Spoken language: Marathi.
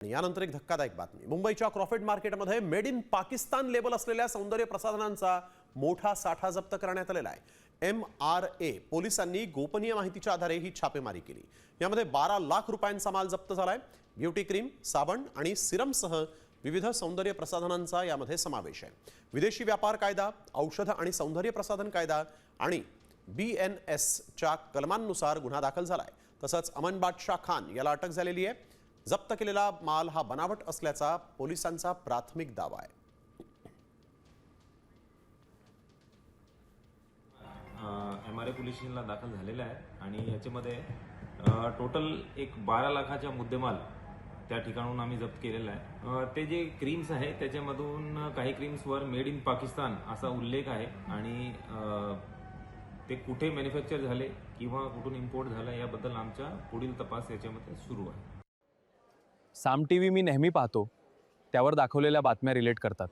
यानंतर एक धक्कादायक बातमी। मुंबईच्या क्रॉफर्ड मार्केटमध्ये मेड इन पाकिस्तान लेबल असलेल्या सौंदर्य प्रसाधनांचा मोठा साठा जप्त करण्यात आलेला आहे। MRA पोलिसांनी गोपनीय माहितीच्या आधारे ही छापेमारी केली। यामध्ये 12 लाख रुपयांचा माल जप्त झालाय। ब्युटी क्रीम, साबण आणि सिरमसह विविध सौंदर्य प्रसाधनांचा यामध्ये समावेश आहे। विदेशी व्यापार कायदा, औषध आणि सौंदर्य प्रसाधन कायदा आणि BNS च्या कलमांनुसार गुन्हा दाखल झालाय। तसंच अमन बादशाह खान याला अटक झालेली आहे। जप्त केलेला माल हा बनावट असल्याचा पोलिसांचा प्राथमिक दावा आहे। MRA पोलीस स्टेशनला दाखल झालेला आहे आणि याच्यामध्ये टोटल एक 12 लाखाचा मुद्देमाल त्या ठिकाणाहून आम्ही जप्त केलेला आहे। ते जे क्रीम्स आहे त्याच्यामधून काही क्रीम्सवर मेड इन पाकिस्तान असा उल्लेख आहे आणि ते कुठे मॅन्युफॅक्चर झाले किंवा कुठून इम्पोर्ट झाला याबद्दल आमचा पुढील तपास याच्यामध्ये सुरू आहे। साम टीव्ही मी नेहमी पाहतो, त्यावर दाखवलेल्या बातम्या रिलेट करतात।